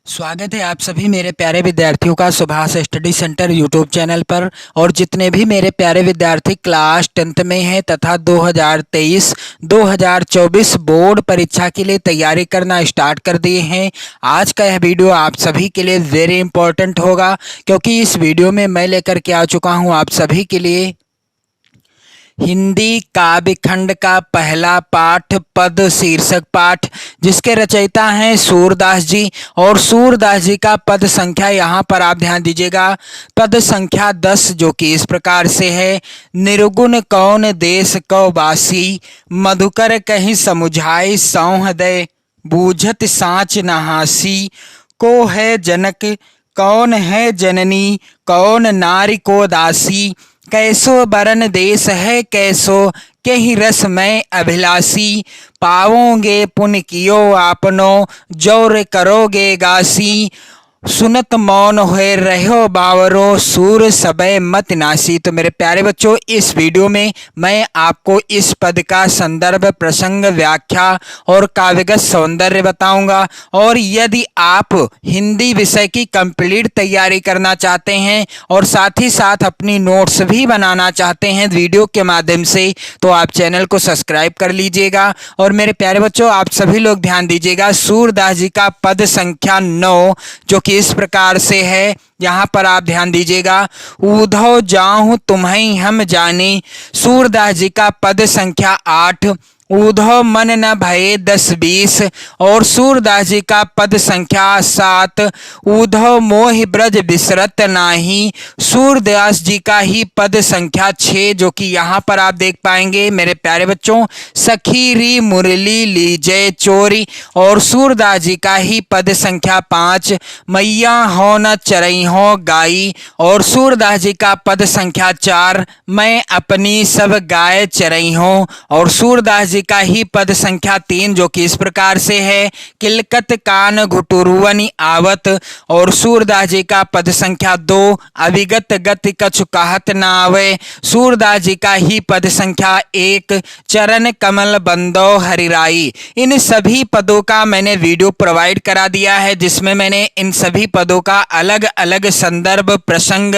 स्वागत है आप सभी मेरे प्यारे विद्यार्थियों का Subhash study centre YouTube channel पर। और जितने भी मेरे प्यारे विद्यार्थी क्लास 10th में हैं तथा 2023-2024 बोर्ड परीक्षा के लिए तैयारी करना स्टार्ट कर दिए हैं, आज का यह वीडियो आप सभी के लिए वेरी इंपॉर्टेंट होगा, क्योंकि इस वीडियो में मैं लेकर के आ चुका हूं आप सभी के लिए हिंदी काव्य खंड का पहला पाठ पद शीर्षक पाठ, जिसके रचयिता हैं सूरदास जी। और सूरदास जी का पद संख्या यहाँ पर आप ध्यान दीजिएगा, पद संख्या 10, जो कि इस प्रकार से है। निर्गुण कौन देश को वासी, मधुकर कहीं समुझाए सौहृदय, बूझत साँच नहासी, को है जनक कौन है जननी, कौन नारी को दासी, कैसो बरन देश है कैसो के ही रस में अभिलाषी, पाओगे पुण्य कियो आपनो जोर करोगे गासी, सुनत मौन हुए रहो बावरो सूर सबे मत नासी। तो मेरे प्यारे बच्चों, इस वीडियो में मैं आपको इस पद का संदर्भ, प्रसंग, व्याख्या और काव्यगत सौंदर्य बताऊंगा। और यदि आप हिंदी विषय की कंप्लीट तैयारी करना चाहते हैं और साथ ही साथ अपनी नोट्स भी बनाना चाहते हैं वीडियो के माध्यम से, तो आप चैनल को सब्सक्राइब कर लीजिएगा। और मेरे प्यारे बच्चों, आप सभी लोग ध्यान दीजिएगा, सूरदास जी का पद संख्या 9, जो कि इस प्रकार से है। यहाँ पर आप ध्यान दीजिएगा, ऊधो जाऊं तुम्हें हम जाने। सूरदास जी का पद संख्या 8, ऊधो मन न भये 10-20। और सूरदास जी का पद संख्या 7, ऊधो मोह ब्रज बिसरत नाही। सूरदास जी का ही पद संख्या 6, जो कि यहाँ पर आप देख पाएंगे मेरे प्यारे बच्चों, सखी री मुरली लीजे चोरी। और सूरदास जी का ही पद संख्या 5, मैया हो न चरई हो गाई। और सूरदास जी का पद संख्या 4, मैं अपनी सब गाय चरई हूँ। और सूरदास जी का ही पद संख्या 3, जो कि इस प्रकार से है, किलकत कान घुटुरुवनि आवत। और सूरदास जी का पद संख्या 2, अविगत गति कछु कहत न आवे। सूरदास जी का ही पद संख्या 1, चरण कमल बंदो हरिराई। इन सभी पदों का मैंने वीडियो प्रोवाइड करा दिया है, जिसमें मैंने इन सभी पदों का अलग अलग संदर्भ, प्रसंग,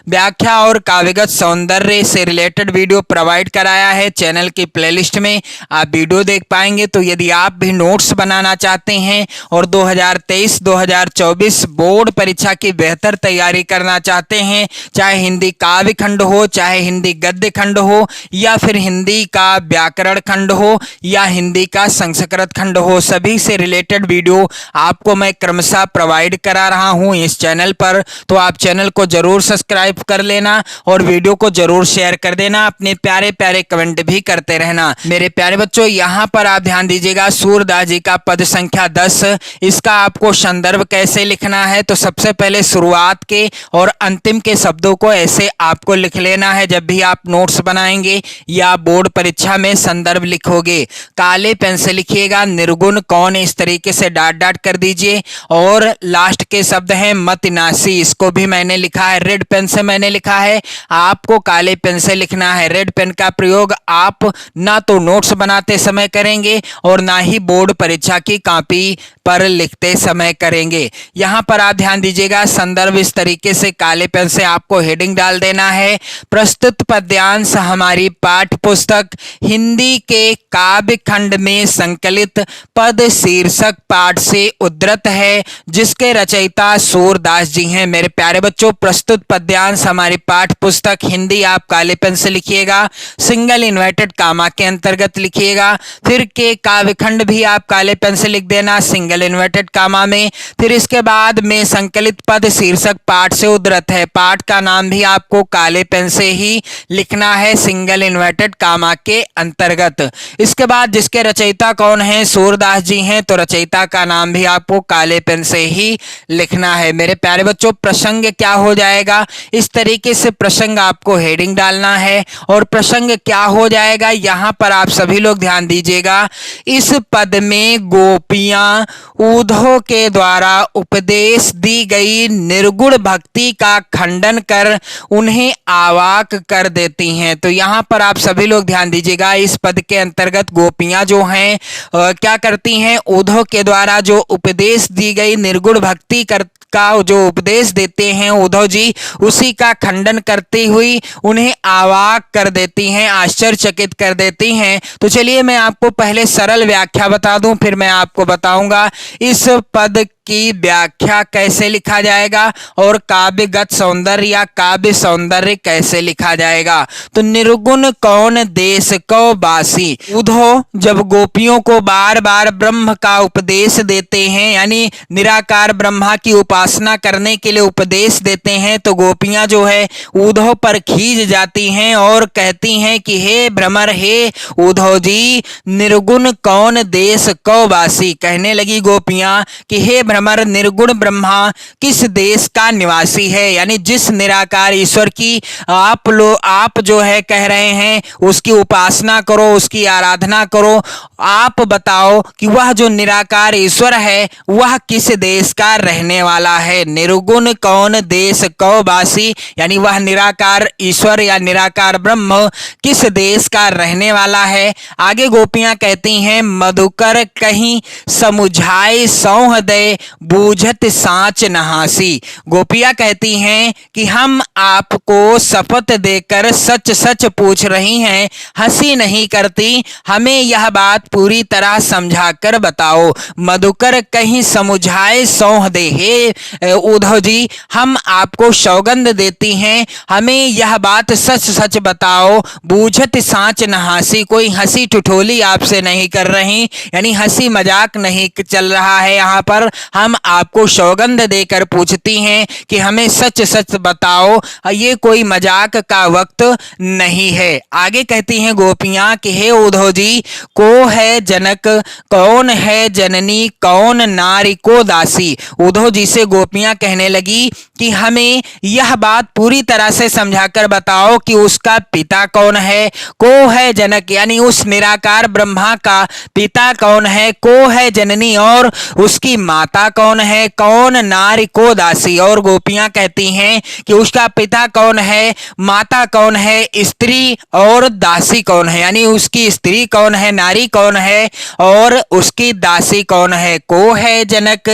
व्याख्या और काव्यगत सौंदर्य से रिलेटेड वीडियो प्रोवाइड कराया है। चैनल की प्लेलिस्ट में आप वीडियो देख पाएंगे। तो यदि आप भी नोट्स बनाना चाहते हैं और 2023-2024 बोर्ड परीक्षा की बेहतर तैयारी करना चाहते हैं, चाहे हिंदी काव्य खंड हो, चाहे हिंदी गद्य खंड हो, या फिर हिंदी का व्याकरण खंड हो, या हिंदी का संस्कृत खंड हो, सभी से रिलेटेड वीडियो आपको मैं क्रमशः प्रोवाइड करा रहा हूं इस चैनल पर। तो आप चैनल को जरूर सब्सक्राइब कर लेना और वीडियो को जरूर शेयर कर देना, अपने प्यारे प्यारे कमेंट भी करते रहना। मेरे प्यारे बच्चों, यहाँ पर आप ध्यान दीजिएगा, सूरदास जी का पद संख्या 10, इसका आपको संदर्भ कैसे लिखना है। तो सबसे पहले शुरुआत के और अंतिम के शब्दों को ऐसे आपको लिख लेना है जब भी आप नोट्स बनाएंगे या बोर्ड परीक्षा में संदर्भ लिखोगे। काले पेन से लिखिएगा, निर्गुण कौन, इस तरीके से डॉट डॉट कर दीजिए। और लास्ट के शब्द हैं मत नासी, इसको भी मैंने लिखा है, रेड पेन से मैंने लिखा है, आपको काले पेन से लिखना है। रेड पेन का प्रयोग आप ना तो नोट्स बनाते समय करेंगे और ना ही बोर्ड परीक्षा की कॉपी पर लिखते समय करेंगे। यहाँ पर आप ध्यान दीजिएगा, संदर्भ इस तरीके से काले पेन से आपको हेडिंग डाल देना है, प्रस्तुत पद्यांश हमारी पाठ्य पुस्तक हिंदी के काव्य खंड में संकलित पद शीर्षक पाठ से उद्धृत है, जिसके रचयिता सूरदास जी हैं। मेरे प्यारे बच्चों, प्रस्तुत पद्यांश हमारी पाठ्य पुस्तक हिंदी आप काले पेन से लिखिएगा, सिंगल इन्वर्टेड कामा के अंतर्गत लिखिएगा। फिर के काव्य खंड भी आप काले पेन से लिख देना, सिंगल इन्वर्टेड कामा में। फिर इसके बाद में संकलित पद शीर्षक पाठ से उद्धृत है, पाठ का नाम भी आपको काले पेन से ही लिखना है, सिंगल इन्वर्टेड कामा के अंतर्गत। इसके बाद जिसके रचयिता कौन है, सूरदास जी हैं, तो रचयिता का नाम भी आपको काले पेन से ही लिखना है। मेरे प्यारे बच्चों, प्रसंग क्या हो जाएगा, इस तरीके से प्रसंग आपको हेडिंग डालना है। और प्रसंग क्या हो जाएगा, यहाँ पर आप सभी लोग ध्यान दीजिएगा, इस पद में गोपियां उद्धव के द्वारा उपदेश दी गई निर्गुण भक्ति का खंडन कर उन्हें अवाक कर देती हैं। तो यहाँ पर आप सभी लोग ध्यान दीजिएगा, इस पद के अंतर्गत गोपियां जो हैं क्या करती हैं, उद्धव के द्वारा जो उपदेश दी गई निर्गुण भक्ति का जो उपदेश देते हैं उद्धव जी, उसी का खंडन करती हुई उन्हें अवाक कर देती हैं, आश्चर्यचकित कर देती हैं। तो चलिए मैं आपको पहले सरल व्याख्या बता दूं, फिर मैं आपको बताऊंगा इस पद की व्याख्या कैसे लिखा जाएगा और काव्यगत सौंदर्य या काव्य सौंदर्य कैसे लिखा जाएगा। तो निर्गुण कौन देश को बासी, उद्धव जब गोपियों को बार बार ब्रह्म का उपदेश देते हैं, यानी निराकार ब्रह्मा की उपासना करने के लिए उपदेश देते हैं, तो गोपियां जो है उद्धव पर खींच जाती हैं और कहती हैं कि हे भ्रमर, हे उद्धव जी, निर्गुण कौन देश को बासी। कहने लगी गोपियां कि हे भ्रमर, निर्गुण ब्रह्मा किस देश का निवासी है, यानी जिस निराकार ईश्वर की आप जो है कह रहे हैं उसकी उपासना करो, उसकी आराधना करो, आप बताओ कि वह जो निराकार ईश्वर है वह किस देश का रहने वाला है। निर्गुण कौन देश को बासी, यानी वह निराकार ईश्वर या निराकार ब्रह्म किस देश का रहने वाला है। आगे गोपियां कहती हैं, मधुकर कहीं समुझाए सौह दे, बूझत साँच नहासी। गोपियां कहती हैं कि हम आपको शपथ देकर सच सच पूछ रही हैं, हंसी नहीं करती, हमें यह बात पूरी तरह समझाकर बताओ। मधुकर कहीं समुझाए सौह दे, हे उद्धव जी, हम आपको सौगंध देती हैं, हमें यह बात सच सच बताओ। बूझत साँच नहासी, कोई हंसी ठिठोली आपसे नहीं कर रही, यानी हंसी मजाक नहीं चल रहा है यहाँ पर, हम आपको सौगंध देकर पूछती हैं कि हमें सच सच बताओ, ये कोई मजाक का वक्त नहीं है। आगे कहती हैं गोपियां कि हे उद्धव जी, को है जनक, कौन है जननी, कौन नारी को दासी। उद्धव जी से गोपियां कहने लगी कि हमें यह बात पूरी तरह से समझाकर बताओ कि उसका पिता कौन है। को है जनक, यानी उस निराकार ब्रह्मा का पिता कौन है, को है जननी, और उसकी माता कौन है, कौन नारी को दासी। और गोपियां कहती हैं कि उसका पिता कौन है, माता कौन है, स्त्री और दासी कौन है, यानी उसकी स्त्री कौन है, नारी कौन है और उसकी दासी कौन है। को है जनक,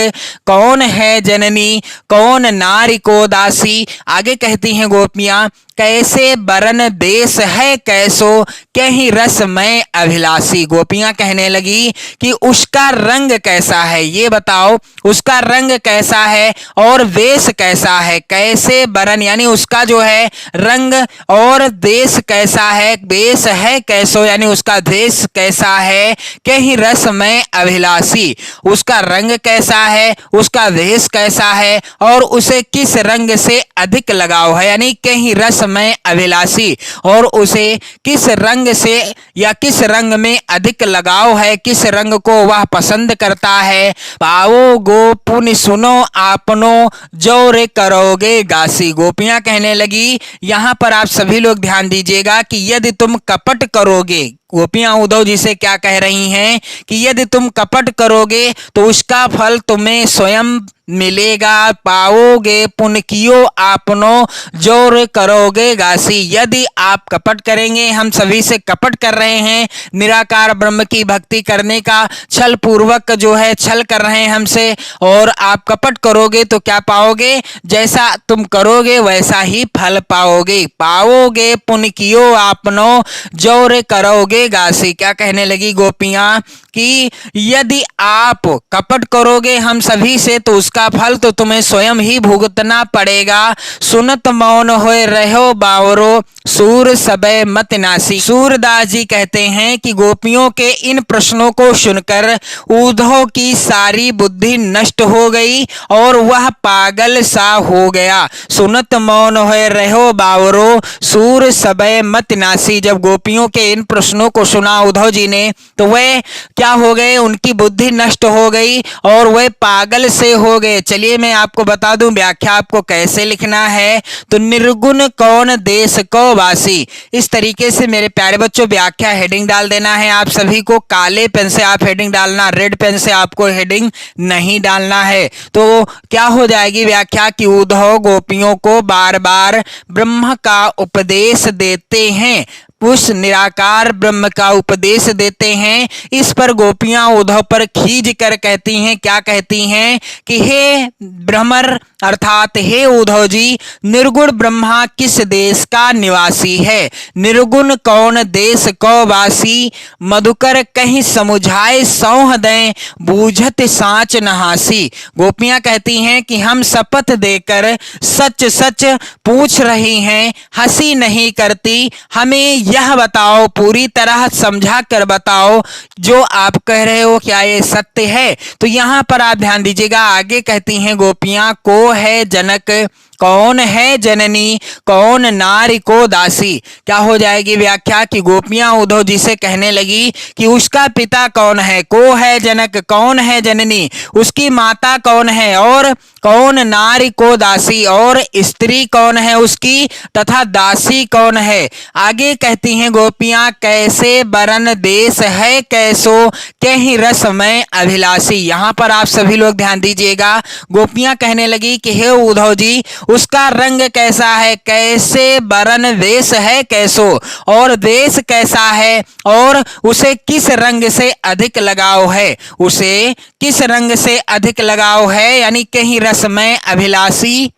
कौन है जननी, कौन नारी को दासी। आगे कहती हैं गोपियां, कैसे बरन देश है कैसो, कहीं रस में अभिलाषी। गोपियां कहने लगी कि उसका रंग कैसा है, ये बताओ उसका रंग कैसा है और वेश कैसा है। कैसे बरन, यानी उसका जो है रंग, और देश कैसा है, वेश है कैसो, यानी उसका देश कैसा है। कहीं रस में अभिलाषी, उसका रंग कैसा है, उसका वेश कैसा है और उसे किस रंग से अधिक लगाव है, यानी कहीं रस में अभिलाषी, और उसे किस रंग से या किस रंग में अधिक लगाव है, किस रंग को वह पसंद करता है। पाओ गो पुन सुनो आपनो, जोरे करोगे गासी। गोपियां कहने लगी, यहाँ पर आप सभी लोग ध्यान दीजिएगा कि यदि तुम कपट करोगे, गोपियां उद्धव जी से क्या कह रही हैं कि यदि तुम कपट करोगे तो उसका फल तुम्हें स्वयं मिलेगा। पाओगे पुण्य कियो आपनो, जोर करोगे गासी। यदि आप कपट करेंगे, हम सभी से कपट कर रहे हैं, निराकार ब्रह्म की भक्ति करने का छल पूर्वक जो है छल कर रहे हैं हमसे, और आप कपट करोगे तो क्या पाओगे, जैसा तुम करोगे वैसा ही फल पाओगे। पाओगे पुण्य कियो आपनो, जोर करोगे गासी। क्या कहने लगी गोपियां कि यदि आप कपट करोगे हम सभी से तो उसका फल तो तुम्हें स्वयं ही भुगतना पड़ेगा। सुनत मौन होए रहो बावरो, सूर सबे मत नासी। सूरदास जी कहते हैं कि गोपियों के इन प्रश्नों को सुनकर उद्धव की सारी बुद्धि नष्ट हो गई और वह पागल सा हो गया। सुनत मौन होए रहो बावरो, सूर सबे मत नासी। जब गोपियों के इन प्रश्नों को सुना उद्धव जी ने तो वह क्या क्या हो गए, उनकी बुद्धि नष्ट हो गई और वे पागल से हो गए। चलिए मैं आपको बता दूं व्याख्या आपको कैसे लिखना है। तो निर्गुण कौन देश को वासी, इस तरीके से मेरे प्यारे बच्चों व्याख्या हेडिंग डाल देना है। आप सभी को काले पेन से आप हेडिंग डालना, रेड पेन से आपको हेडिंग नहीं डालना है। तो क्या हो जाएगी व्याख्या कि उद्धव गोपियों को बार बार ब्रह्म का उपदेश देते हैं, उस निराकार ब्रह्म का उपदेश देते हैं। इस पर गोपियां उद्धव पर खींच कर कहती हैं, क्या कहती हैं कि हे भ्रमर अर्थात हे उद्धव जी, निर्गुण ब्रह्मा किस देश का निवासी है, निर्गुण कौन देश को वासी, मधुकर कहीं समुझाए सौह दें, बूझत साँच नहासी। गोपियां कहती हैं कि हम शपथ देकर सच सच पूछ रही हैं, हंसी नहीं करती, हमें यह बताओ, पूरी तरह समझा कर बताओ जो आप कह रहे हो क्या ये सत्य है। तो यहां पर आप ध्यान दीजिएगा, आगे कहती हैं गोपियां, को है जनक, कौन है जननी, कौन नारी को दासी। क्या हो जाएगी व्याख्या कि गोपियां उद्धव जी से कहने लगी कि उसका पिता कौन है, को है जनक, कौन है जननी, उसकी माता कौन है, और कौन नारी को दासी, और स्त्री कौन है उसकी, तथा दासी कौन है। आगे कहती हैं गोपियां, कैसे बरन देश है कैसो, कहीं रस में अभिलाषी। यहां पर आप सभी लोग ध्यान दीजिएगा, गोपियां कहने लगी कि हे उद्धव जी, उसका रंग कैसा है, कैसे बरन वेश है कैसो, और देश कैसा है, और उसे किस रंग से अधिक लगाव है, उसे किस रंग से अधिक लगाव है, यानी कहीं रस में अभिलाषी।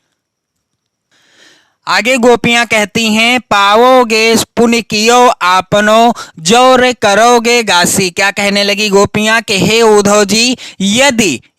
आगे गोपियां कहती हैं, पाओगे पुण्य कियो आपनो, जोर करोगे गासी। क्या कहने लगी गोपियां कि हे उद्धव जी,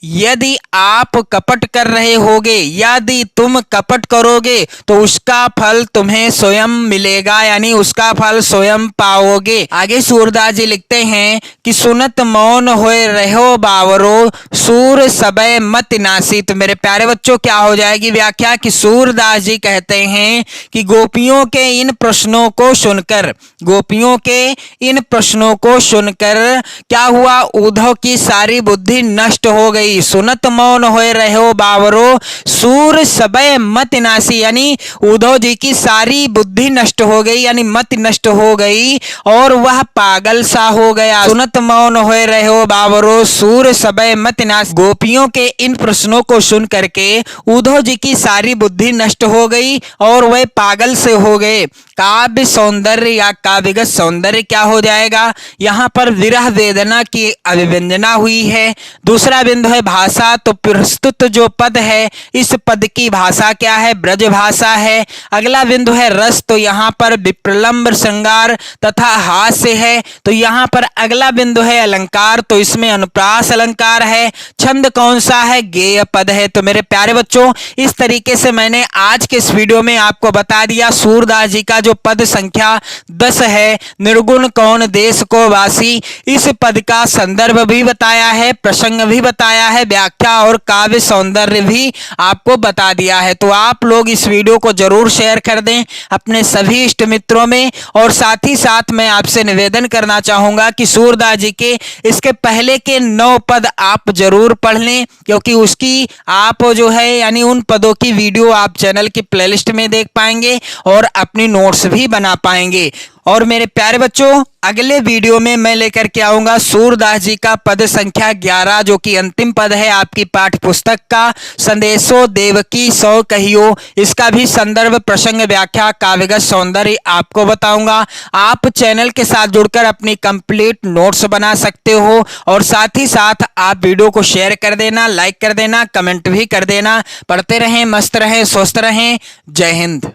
यदि आप कपट कर रहे होगे, यदि तुम कपट करोगे तो उसका फल तुम्हें स्वयं मिलेगा, यानी उसका फल स्वयं पाओगे। आगे सूरदास जी लिखते हैं कि सुनत मौन होए रहो बावरो, सूर सबे मत नासी। तो मेरे प्यारे बच्चों क्या हो जाएगी व्याख्या कि सूरदास जी कहते हैं कि गोपियों के इन प्रश्नों को सुनकर, गोपियों के इन प्रश्नों को सुनकर क्या हुआ, उद्धव की सारी बुद्धि नष्ट हो गई। सुनत मौन होए रहो बावरो, सूर सबे मत नासी, यानी उद्धव जी की सारी बुद्धि नष्ट हो गई, यानी मत नष्ट हो गई और वह पागल सा हो गया। सुनत मौन होए रहो बावरो, सूर सबे मत नासी। गोपियों के इन प्रश्नों को सुन करके उद्धव जी की सारी बुद्धि नष्ट हो गई और वह पागल से हो गए। काव्य सौंदर्य या काव्यगत सौंदर्य क्या हो जाएगा, यहाँ पर विरह वेदना की अभिव्यंजना हुई है। दूसरा बिंदु है भाषा, तो प्रस्तुत जो पद है इस पद की भाषा क्या है, ब्रज भाषा है। अगला बिंदु है रस, तो यहाँ पर विप्रलंब श्रृंगार तथा हास्य है। तो यहाँ पर अगला बिंदु है अलंकार, तो इसमें अनुप्रास अलंकार है। छंद कौन सा है, गेय पद है। तो मेरे प्यारे बच्चों इस तरीके से मैंने आज के इस वीडियो में आपको बता दिया सूरदास जी का जो पद संख्या 10 है, निर्गुण कौन देश को वासी, इस पद का संदर्भ भी बताया है, प्रसंग भी बताया है, व्याख्या और काव्य सौंदर्य भी आपको बता दिया है। तो आप लोग इस वीडियो को जरूर शेयर कर दें अपने सभी इष्ट मित्रों में, और साथ ही साथ मैं आपसे निवेदन करना चाहूंगा कि सूरदास जी के इसके पहले के 9 पद आप जरूर पढ़ लें, क्योंकि उसकी आप जो है यानी उन पदों की वीडियो आप चैनल की प्लेलिस्ट में देख पाएंगे और अपनी नोट्स भी बना पाएंगे। और मेरे प्यारे बच्चों अगले वीडियो में मैं लेकर के आऊंगा सूरदास जी का पद संख्या 11, जो कि अंतिम पद है आपकी पाठ्य पुस्तक का, संदेशो देवकी सौ कहियो। इसका भी संदर्भ, प्रसंग, व्याख्या, काव्यगत सौंदर्य आपको बताऊंगा। आप चैनल के साथ जुड़कर अपनी कंप्लीट नोट्स बना सकते हो, और साथ ही साथ आप वीडियो को शेयर कर देना, लाइक कर देना, कमेंट भी कर देना। पढ़ते रहें, मस्त रहें, स्वस्थ रहें। जय हिंद।